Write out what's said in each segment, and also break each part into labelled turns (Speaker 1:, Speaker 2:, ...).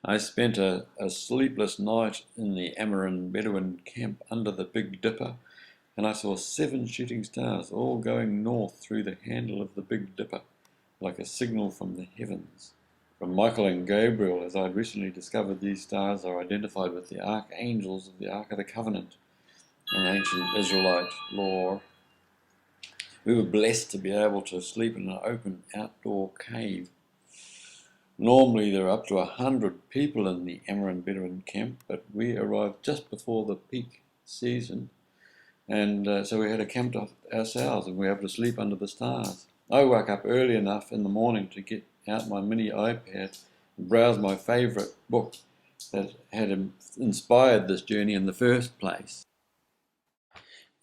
Speaker 1: I spent a sleepless night in the Ammarin bedouin camp under the Big Dipper, and I saw 7 shooting stars, all going north through the handle of the Big Dipper, like a signal from the heavens. From Michael and Gabriel, as I had recently discovered, these stars are identified with the Ark Angels of the Ark of the Covenant in ancient Israelite lore. We were blessed to be able to sleep in an open outdoor cave. Normally there are up to 100 people in the Ammarin Bedouin camp, but we arrived just before the peak season, and so we had a camp to ourselves and we were able to sleep under the stars. I woke up early enough in the morning to get out my mini iPad and browse my favourite book that had inspired this journey in the first place.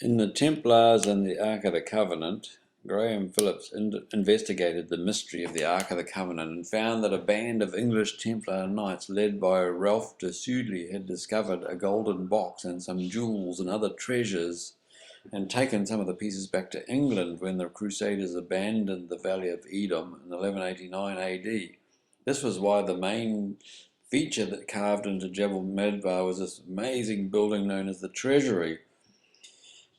Speaker 1: In the Templars and the Ark of the Covenant, Graham Phillips investigated the mystery of the Ark of the Covenant and found that a band of English Templar knights led by Ralph de Sudley had discovered a golden box and some jewels and other treasures and taken some of the pieces back to England when the Crusaders abandoned the Valley of Edom in 1189 AD. This was why the main feature that carved into Jebel Madhbah was this amazing building known as the Treasury,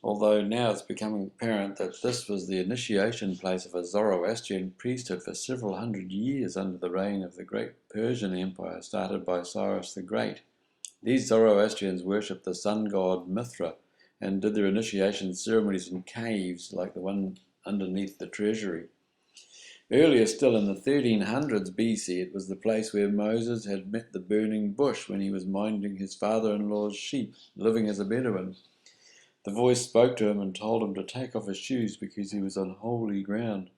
Speaker 1: although now it's becoming apparent that this was the initiation place of a Zoroastrian priesthood for several hundred years under the reign of the great Persian Empire started by Cyrus the Great. These Zoroastrians worshipped the sun god Mithra and did their initiation ceremonies in caves like the one underneath the treasury. Earlier still, in the 1300s BC, it was the place where Moses had met the burning bush when he was minding his father-in-law's sheep, living as a Bedouin. The voice spoke to him and told him to take off his shoes because he was on holy ground.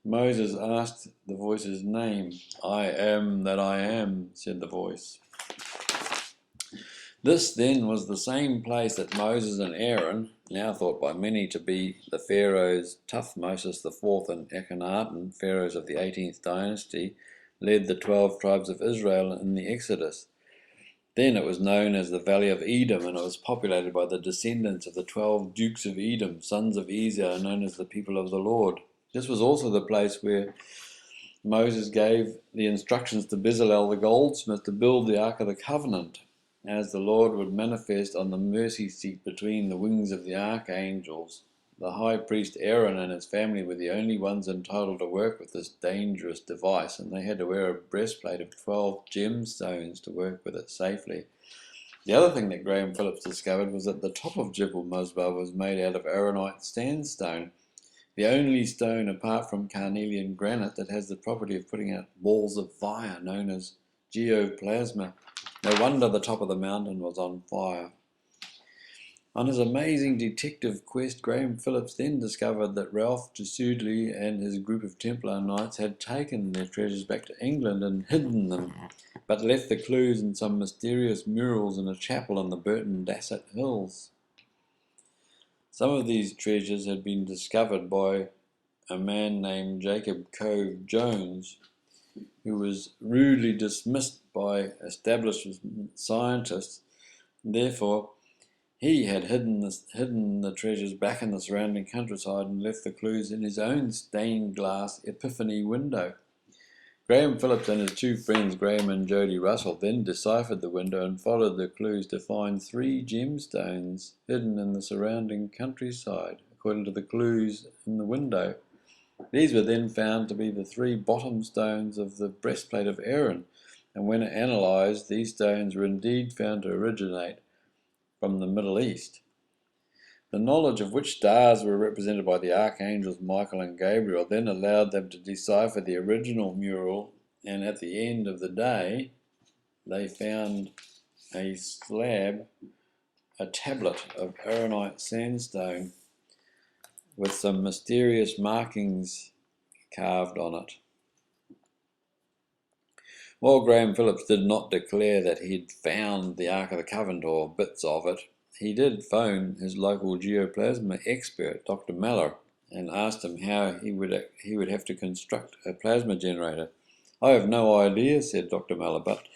Speaker 1: Moses asked the voice's name. "I am that I am," said the voice. This then was the same place that Moses and Aaron, now thought by many to be the pharaohs Tuthmosis IV and Akhenaten, pharaohs of the 18th dynasty, led the 12 tribes of Israel in the Exodus. Then it was known as the Valley of Edom, and it was populated by the descendants of the 12 dukes of Edom, sons of Ezer, known as the people of the Lord. This was also the place where Moses gave the instructions to Bezalel the goldsmith to build the Ark of the Covenant, as the Lord would manifest on the mercy seat between the wings of the Ark Angels. The high priest Aaron and his family were the only ones entitled to work with this dangerous device, and they had to wear a breastplate of 12 gemstones to work with it safely. The other thing that Graham Phillips discovered was that the top of Jebel Madhbah was made out of Aaronite sandstone, the only stone apart from carnelian granite that has the property of putting out balls of fire known as geoplasma. No wonder the top of the mountain was on fire. On his amazing detective quest, Graham Phillips then discovered that Ralph de Sudley and his group of Templar knights had taken their treasures back to England and hidden them, but left the clues in some mysterious murals in a chapel in the Burton Dasset Hills. Some of these treasures had been discovered by a man named Jacob Cove Jones, who was rudely dismissed by establishment scientists. Therefore, he had hidden the treasures back in the surrounding countryside and left the clues in his own stained glass epiphany window. Graham Phillips and his 2 friends, Graham and Jody Russell, then deciphered the window and followed the clues to find 3 gemstones hidden in the surrounding countryside, according to the clues in the window. These were then found to be the 3 bottom stones of the breastplate of Aaron, and when analysed, these stones were indeed found to originate from the Middle East. The knowledge of which stars were represented by the archangels Michael and Gabriel then allowed them to decipher the original mural, and at the end of the day they found a tablet of Aaronite sandstone with some mysterious markings carved on it. While Graham Phillips did not declare that he'd found the Ark of the Covenant or bits of it, he did phone his local geoplasma expert, Dr. Meller, and asked him how he would have to construct a plasma generator. "I have no idea," said Dr. Meller, "but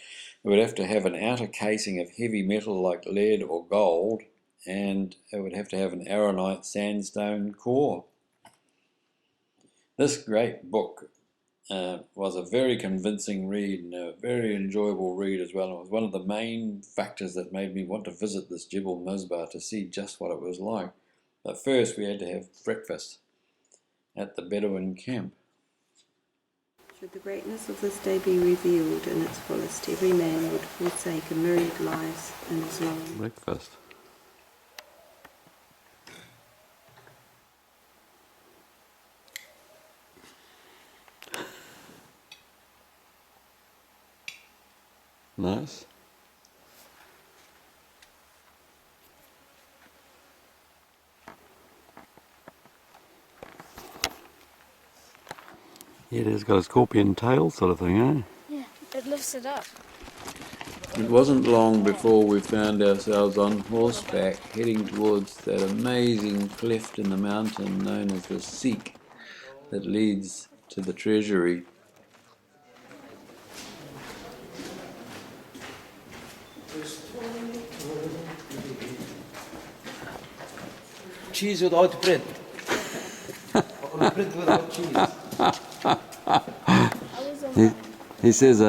Speaker 1: it would have to have an outer casing of heavy metal like lead or gold, and it would have to have an Aaronite sandstone core." This great book was a very convincing read and a very enjoyable read as well. It was one of the main factors that made me want to visit this Jebel Madhbah to see just what it was like. But first we had to have breakfast at the bedouin camp.
Speaker 2: Should the greatness of this day be revealed in its fullest, every man would forsake a myriad lives in his long.
Speaker 1: Breakfast. Nice. Yeah, it has got a scorpion tail sort of thing, eh?
Speaker 3: Yeah, it lifts it up.
Speaker 1: It wasn't long before we found ourselves on horseback heading towards that amazing cleft in the mountain known as the Seek that leads to the treasury.
Speaker 4: Cheese without bread. Or bread without cheese.
Speaker 1: He says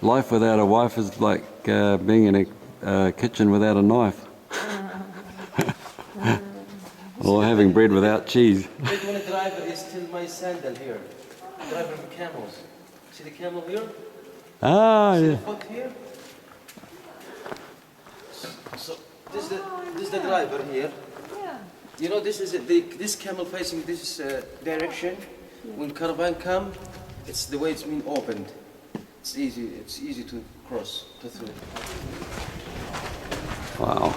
Speaker 1: life without a wife is like being in a kitchen without a knife. Or having bread without cheese.
Speaker 4: Bedouin driver is still my sandal here. Driver of camels. See the camel here?
Speaker 1: Ah,
Speaker 4: See
Speaker 1: yeah.
Speaker 4: the foot here? So this is the driver here. You know, this is this camel facing this direction. When caravan come, it's the way it's been opened. It's easy to cross to through.
Speaker 1: Wow.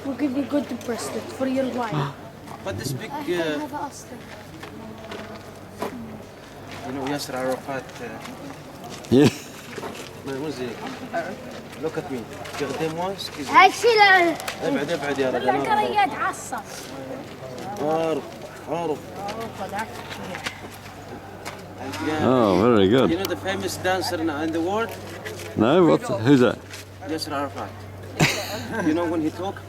Speaker 3: We'll give you good bracelet for your life.
Speaker 4: But this big, you know, Yasser Arafat.
Speaker 1: Yeah.
Speaker 4: Where's he? Look at me. Regardez-moi, excusez-moi.
Speaker 3: هاي شيلة
Speaker 4: ابعد يا رجل.
Speaker 3: القرية تعصب.
Speaker 4: عارف.
Speaker 1: Oh, very good.
Speaker 4: You know the famous dancer in the world?
Speaker 1: No, who's that?
Speaker 4: Yasser Arafat. You know when he talk?